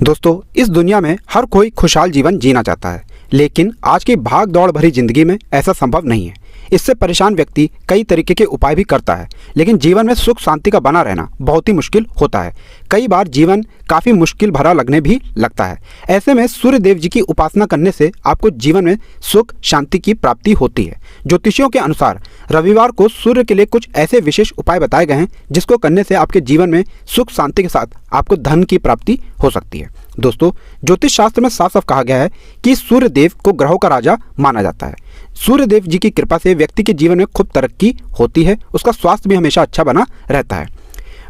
दोस्तों, इस दुनिया में हर कोई खुशहाल जीवन जीना चाहता है, लेकिन आज की भाग दौड़ भरी जिंदगी में ऐसा संभव नहीं है। इससे परेशान व्यक्ति कई तरीके के उपाय भी करता है, लेकिन जीवन में सुख शांति का बना रहना बहुत ही मुश्किल होता है। कई बार जीवन काफ़ी मुश्किल भरा लगने भी लगता है। ऐसे में सूर्य देव जी की उपासना करने से आपको जीवन में सुख शांति की प्राप्ति होती है। ज्योतिषियों के अनुसार रविवार को सूर्य के लिए कुछ ऐसे विशेष उपाय बताए गए हैं जिसको करने से आपके जीवन में सुख शांति के साथ आपको धन की प्राप्ति हो सकती है। दोस्तों, ज्योतिष शास्त्र में साफ साफ कहा गया है कि सूर्य देव को ग्रहों का राजा माना जाता है। सूर्य देव जी की कृपा से व्यक्ति के जीवन में खूब तरक्की होती है, उसका स्वास्थ्य भी हमेशा अच्छा बना रहता है।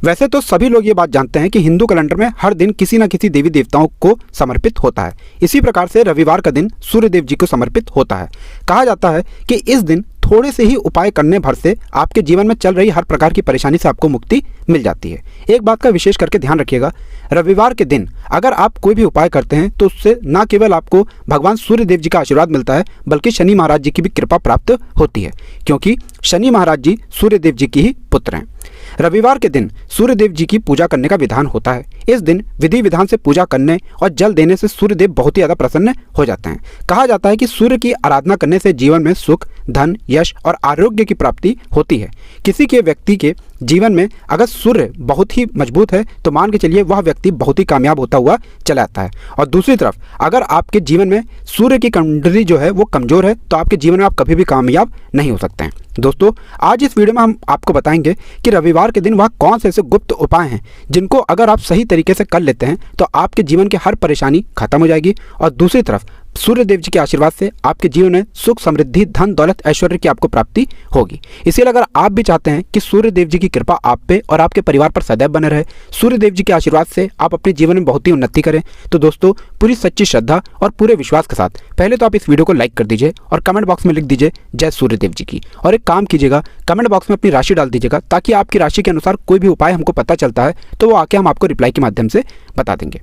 वैसे तो सभी लोग ये बात जानते हैं कि हिंदू कैलेंडर में हर दिन किसी न किसी देवी देवताओं को समर्पित होता है। इसी प्रकार से रविवार का दिन सूर्य देव जी को समर्पित होता है। कहा जाता है कि इस दिन थोड़े से ही उपाय करने भर से आपके जीवन में चल रही हर प्रकार की परेशानी से आपको मुक्ति मिल जाती है। एक बात का विशेष करके ध्यान रखिएगा, रविवार के दिन अगर आप कोई भी उपाय करते हैं तो उससे न केवल आपको भगवान सूर्य देव जी का आशीर्वाद मिलता है, बल्कि शनि महाराज जी की भी कृपा प्राप्त होती है, क्योंकि शनि महाराज जी सूर्य देव जी की ही पुत्र हैं। रविवार के दिन सूर्य देव जी की पूजा करने का विधान होता है। इस दिन विधि विधान से पूजा करने और जल देने से सूर्य देव बहुत ही ज़्यादा प्रसन्न हो जाते हैं। कहा जाता है कि सूर्य की आराधना करने से जीवन में सुख, धन, यश और आरोग्य की प्राप्ति होती है। किसी के व्यक्ति के जीवन में अगर सूर्य बहुत ही मजबूत है तो मान के चलिए वह व्यक्ति बहुत ही कामयाब होता हुआ चला जाता है। और दूसरी तरफ अगर आपके जीवन में सूर्य की कुंडली जो है वो कमज़ोर है तो आपके जीवन में आप कभी भी कामयाब नहीं हो सकते हैं। दोस्तों, आज इस वीडियो में हम आपको बताएंगे कि रविवार के दिन वह कौन से ऐसे गुप्त उपाय हैं जिनको अगर आप सही तरीके से कर लेते हैं तो आपके जीवन की हर परेशानी खत्म हो जाएगी, और दूसरी तरफ सूर्य देव जी के आशीर्वाद से आपके जीवन में सुख, समृद्धि, धन, दौलत, ऐश्वर्य की आपको प्राप्ति होगी। इसीलिए अगर आप भी चाहते हैं कि सूर्य देव जी की कृपा आप पे और आपके परिवार पर सदैव बने रहे, सूर्य देव जी के आशीर्वाद से आप अपने जीवन में बहुत ही उन्नति करें, तो दोस्तों पूरी सच्ची श्रद्धा और पूरे विश्वास के साथ पहले तो आप इस वीडियो को लाइक कर दीजिए और कमेंट बॉक्स में लिख दीजिए जय सूर्य देव जी की। और एक काम कीजिएगा, कमेंट बॉक्स में अपनी राशि डाल दीजिएगा, ताकि आपकी राशि के अनुसार कोई भी उपाय हमको पता चलता है तो वो आके हम आपको रिप्लाई के माध्यम से बता देंगे।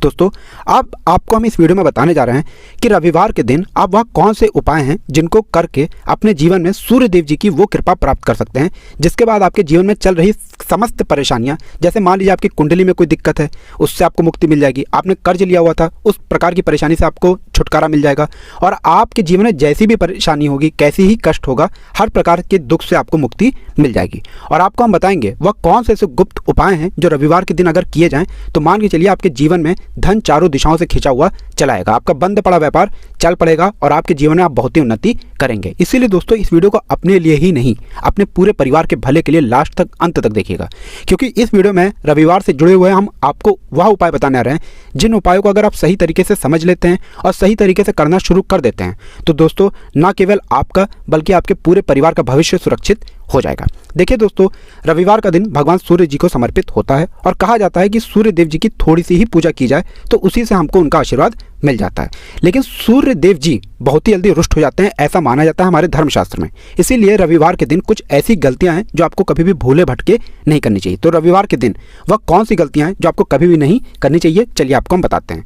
दोस्तों, आपको हम इस वीडियो में बताने जा रहे हैं कि रविवार के दिन आप वह कौन से उपाय हैं जिनको करके अपने जीवन में सूर्य देव जी की वो कृपा प्राप्त कर सकते हैं, जिसके बाद आपके जीवन में चल रही समस्त परेशानियां, जैसे मान लीजिए आपकी कुंडली में कोई दिक्कत है, उससे आपको मुक्ति मिल जाएगी। आपने कर्ज लिया हुआ था, उस प्रकार की परेशानी से आपको छुटकारा मिल जाएगा, और आपके जीवन में जैसी भी परेशानी होगी, कैसी ही कष्ट होगा, हर प्रकार के दुख से आपको मुक्ति मिल जाएगी। और आपको हम बताएंगे वह कौन से ऐसे गुप्त उपाय हैं जो रविवार के दिन अगर किए जाएं तो मान के चलिए आपके जीवन में धन चारों दिशाओं से खींचा हुआ चलाएगा, आपका बंद पड़ा व्यापार चल पड़ेगा और आपके जीवन में आप बहुत ही उन्नति करेंगे। इसीलिए दोस्तों इस वीडियो को अपने लिए ही नहीं, अपने पूरे परिवार के भले के लिए लास्ट तक, अंत तक देखिएगा, क्योंकि इस वीडियो में रविवार से जुड़े हुए हम आपको वह उपाय बताने आ रहे हैं जिन उपायों को अगर आप सही तरीके से समझ लेते हैं और सही तरीके से करना शुरू कर देते हैं तो दोस्तों न केवल आपका बल्कि आपके पूरे परिवार का भविष्य सुरक्षित हो जाएगा। देखिए दोस्तों, रविवार का दिन भगवान सूर्य जी को समर्पित होता है और कहा जाता है कि सूर्य देव जी की थोड़ी सी ही पूजा की जाए तो उसी से हमको उनका आशीर्वाद मिल जाता है। लेकिन सूर्य देव जी बहुत ही जल्दी रुष्ट हो जाते हैं, ऐसा माना जाता है हमारे धर्मशास्त्र में। इसीलिए रविवार के दिन कुछ ऐसी गलतियां हैं जो आपको कभी भी भूले भटके नहीं करनी चाहिए। तो रविवार के दिन वह कौन सी गलतियां हैं जो आपको कभी भी नहीं करनी चाहिए, चलिए आपको हम बताते हैं।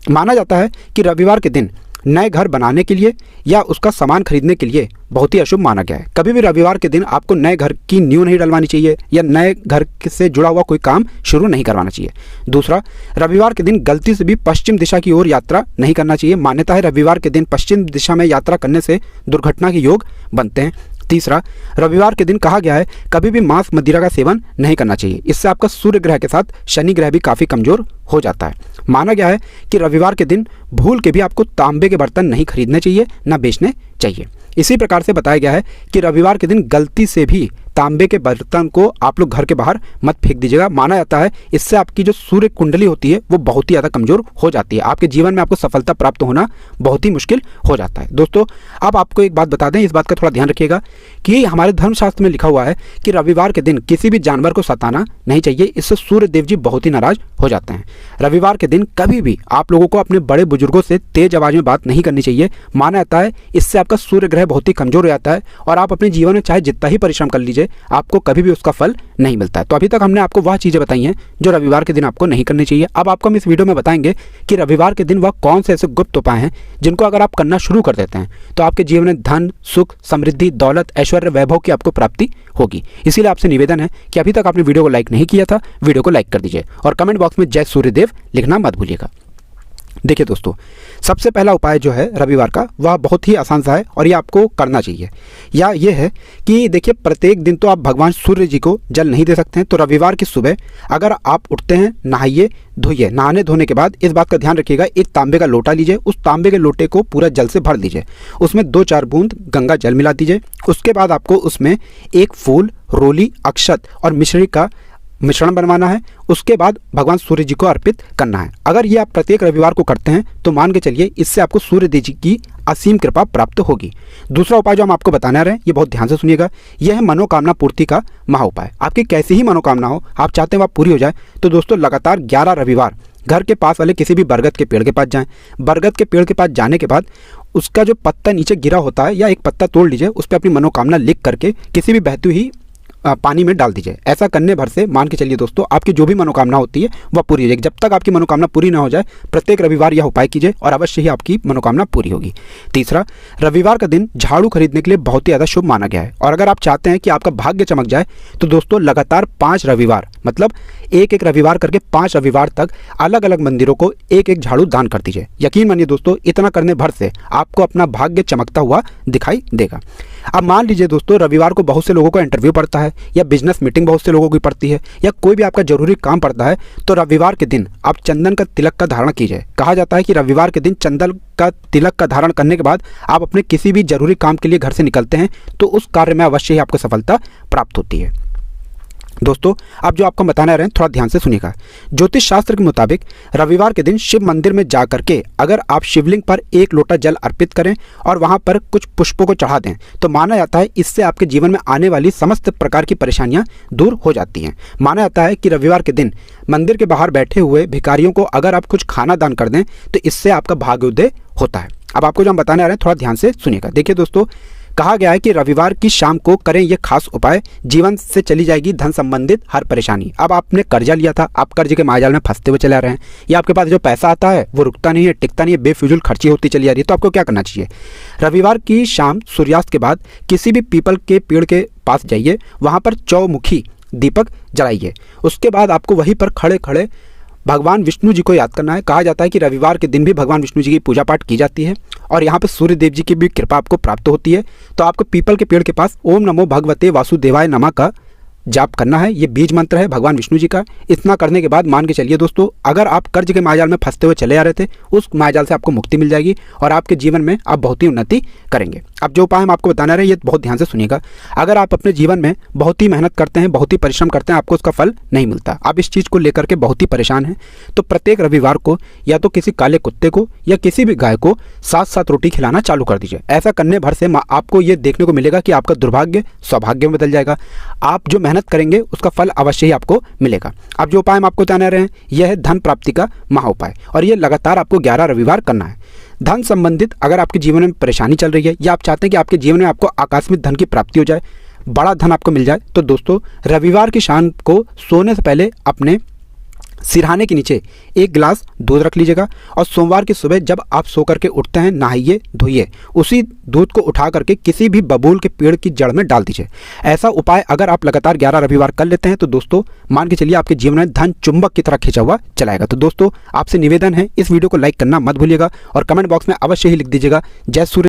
माना जाता है कि रविवार के दिन नए घर बनाने के लिए या उसका सामान खरीदने के लिए बहुत ही अशुभ माना गया है। कभी भी रविवार के दिन आपको नए घर की नींव नहीं डलवानी चाहिए या नए घर से जुड़ा हुआ कोई काम शुरू नहीं करवाना चाहिए। दूसरा, रविवार के दिन गलती से भी पश्चिम दिशा की ओर यात्रा नहीं करना चाहिए। मान्यता है रविवार के दिन पश्चिम दिशा में यात्रा करने से दुर्घटना के योग बनते हैं। तीसरा, रविवार के दिन कहा गया है कभी भी मांस मदिरा का सेवन नहीं करना चाहिए, इससे आपका सूर्य ग्रह के साथ शनि ग्रह भी काफ़ी कमज़ोर हो जाता है। माना गया है कि रविवार के दिन भूल के भी आपको तांबे के बर्तन नहीं खरीदने चाहिए, ना बेचने चाहिए। इसी प्रकार से बताया गया है कि रविवार के दिन गलती से भी तांबे के बर्तन को आप लोग घर के बाहर मत फेंक दीजिएगा। माना जाता है इससे आपकी जो सूर्य कुंडली होती है वो बहुत ही ज़्यादा कमज़ोर हो जाती है, आपके जीवन में आपको सफलता प्राप्त होना बहुत ही मुश्किल हो जाता है। दोस्तों, अब आपको एक बात बता दें, इस बात का थोड़ा ध्यान रखिएगा कि हमारे धर्मशास्त्र में लिखा हुआ है कि रविवार के दिन किसी भी जानवर को सताना नहीं चाहिए, इससे सूर्य देव जी बहुत ही नाराज हो जाते हैं। रविवार के दिन कभी भी आप लोगों को अपने बड़े बुजुर्गों से तेज आवाज़ में बात नहीं करनी चाहिए। माना जाता है इससे आपका सूर्य ग्रह बहुत ही कमज़ोर हो जाता है और आप अपने जीवन में चाहे जितना ही परिश्रम कर लीजिए आपको कभी भी उसका फल नहीं मिलता है। तो अभी तक हमने आपको वह चीज़ें बताई हैं जो रविवार के दिन आपको नहीं करनी चाहिए। अब आपको हम इस वीडियो में बताएंगे कि रविवार के दिन वह कौन से ऐसे गुप्त उपाय हैं जिनको अगर आप करना शुरू कर देते हैं तो आपके जीवन में धन, सुख, समृद्धि, दौलत, ऐश्वर्य, वैभव की आपको प्राप्ति होगी। इसीलिए आपसे निवेदन है कि अभी तक आपने वीडियो को लाइक नहीं किया था, वीडियो को लाइक कर दीजिए और कमेंट बॉक्स में जय सूर्य सूर्यदेव लिखना मत भूलिएगा। देखिए दोस्तों, सबसे पहला उपाय जो है रविवार का वह बहुत ही आसान सा है और ये आपको करना चाहिए। या ये है कि देखिए, प्रत्येक दिन तो आप भगवान सूर्य जी को जल नहीं दे सकते हैं, तो रविवार की सुबह अगर आप उठते हैं, नहाइए धोइए। नहाने धोने के बाद इस बात का ध्यान रखिएगा, एक तांबे का लोटा लीजिए, उस तांबे के लोटे को पूरा जल से भर लीजिए, उसमें 2-4 बूंद गंगा जल मिला दीजिए। उसके बाद आपको उसमें एक फूल, रोली, अक्षत और मिश्री का मिश्रण बनवाना है। उसके बाद भगवान सूर्य जी को अर्पित करना है। अगर ये आप प्रत्येक रविवार को करते हैं तो मान के चलिए इससे आपको सूर्य देव जी की असीम कृपा प्राप्त होगी। दूसरा उपाय जो हम आपको बताने आ रहे हैं, ये बहुत ध्यान से सुनिएगा, यह है मनोकामना पूर्ति का महा उपाय। आपकी कैसी ही मनोकामना हो, आप चाहते हैं वह पूरी हो जाए, तो दोस्तों लगातार 11 रविवार घर के पास वाले किसी भी बरगद के पेड़ के पास जाएं। बरगद के पेड़ के पास जाने के बाद उसका जो पत्ता नीचे गिरा होता है या एक पत्ता तोड़ लीजिए, उस पर अपनी मनोकामना लिख करके किसी भी बहती हुई पानी में डाल दीजिए। ऐसा करने भर से मान के चलिए दोस्तों, आपकी जो भी मनोकामना होती है वह पूरी हो जाएगी। जब तक आपकी मनोकामना पूरी ना हो जाए, प्रत्येक रविवार यह उपाय कीजिए और अवश्य ही आपकी मनोकामना पूरी होगी। तीसरा, रविवार का दिन झाड़ू खरीदने के लिए बहुत ही ज़्यादा शुभ माना गया है। और अगर आप चाहते हैं कि आपका भाग्य चमक जाए, तो दोस्तों लगातार 5 रविवार, मतलब एक रविवार करके 5 रविवार तक अलग अलग मंदिरों को एक झाड़ू दान कर दीजिए। यकीन मानिए दोस्तों, इतना करने भर से आपको अपना भाग्य चमकता हुआ दिखाई देगा। अब मान लीजिए दोस्तों, रविवार को बहुत से लोगों का इंटरव्यू पड़ता है या बिजनेस मीटिंग बहुत से लोगों की पड़ती है या कोई भी आपका जरूरी काम पड़ता है, तो रविवार के दिन आप चंदन का तिलक का धारण कीजिए। कहा जाता है कि रविवार के दिन चंदन का तिलक का धारण करने के बाद आप अपने किसी भी जरूरी काम के लिए घर से निकलते हैं तो उस कार्य में अवश्य ही आपको सफलता प्राप्त होती है। दोस्तों, अब जो आपको बताने रहे हैं थोड़ा ध्यान से सुनिएगा। ज्योतिष शास्त्र के मुताबिक रविवार के दिन शिव मंदिर में जा करके अगर आप शिवलिंग पर 1 लोटा जल अर्पित करें और वहां पर कुछ पुष्पों को चढ़ा दें, तो माना जाता है इससे आपके जीवन में आने वाली समस्त प्रकार की परेशानियां दूर हो जाती हैं। माना जाता है कि रविवार के दिन मंदिर के बाहर बैठे हुए भिखारियों को अगर आप कुछ खाना दान कर दें तो इससे आपका भाग्योदय होता है। अब आपको जो हम बताने आ रहे हैं थोड़ा ध्यान से सुनिएगा। देखिए दोस्तों, कहा गया है कि रविवार की शाम को करें ये खास उपाय, जीवन से चली जाएगी धन संबंधित हर परेशानी। अब आपने कर्जा लिया था, आप कर्ज के मायाजाल में फंसते हुए चले आ रहे हैं, या आपके पास जो पैसा आता है वो रुकता नहीं है, टिकता नहीं है, बेफिजूल खर्ची होती चली आ रही है, तो आपको क्या करना चाहिए? रविवार की शाम सूर्यास्त के बाद किसी भी पीपल के पेड़ के पास जाइए, वहाँ पर चौमुखी दीपक जलाइए। उसके बाद आपको वहीं पर खड़े खड़े भगवान विष्णु जी को याद करना है। कहा जाता है कि रविवार के दिन भी भगवान विष्णु जी की पूजा पाठ की जाती है और यहाँ पे सूर्य देव जी की भी कृपा आपको प्राप्त होती है। तो आपको पीपल के पेड़ के पास ओम नमो भगवते वासुदेवाय नमः का जाप करना है। ये बीज मंत्र है भगवान विष्णु जी का। इतना करने के बाद मान के चलिए दोस्तों, अगर आप कर्ज के मायाजाल में फंसते हुए चले आ रहे थे, उस मायाजाल से आपको मुक्ति मिल जाएगी और आपके जीवन में आप बहुत ही उन्नति करेंगे। अब जो उपाय हम आपको बताने रहे हैं, ये बहुत ध्यान से सुनिएगा। अगर आप अपने जीवन में बहुत ही मेहनत करते हैं, बहुत ही परिश्रम करते हैं, आपको उसका फल नहीं मिलता, आप इस चीज़ को लेकर के बहुत ही परेशान हैं, तो प्रत्येक रविवार को या तो किसी काले कुत्ते को या किसी भी गाय को 7-7 रोटी खिलाना चालू कर दीजिए। ऐसा करने भर से आपको ये देखने को मिलेगा कि आपका दुर्भाग्य सौभाग्य में बदल जाएगा। आप जो मेहनत करेंगे उसका फल अवश्य ही आपको मिलेगा। अब जो उपाय हम आपको बताने रहे हैं, यह है धन प्राप्ति का महा उपाय और यह लगातार आपको 11 रविवार करना है। धन संबंधित अगर आपके जीवन में परेशानी चल रही है या आप चाहते हैं कि आपके जीवन में आपको आकस्मिक धन की प्राप्ति हो जाए, बड़ा धन आपको मिल जाए, तो दोस्तों रविवार की शाम को सोने से पहले अपने सिरहाने के नीचे 1 गिलास दूध रख लीजिएगा और सोमवार की सुबह जब आप सो करके उठते हैं, नहाइए धोइए, उसी दूध को उठा करके किसी भी बबूल के पेड़ की जड़ में डाल दीजिए। ऐसा उपाय अगर आप लगातार 11 रविवार कर लेते हैं तो दोस्तों मान के चलिए आपके जीवन में धन चुंबक की तरह खिंचा हुआ चलाएगा। तो दोस्तों आपसे निवेदन है, इस वीडियो को लाइक करना मत भूलिएगा और कमेंट बॉक्स में अवश्य ही लिख दीजिएगा जय सूर्य।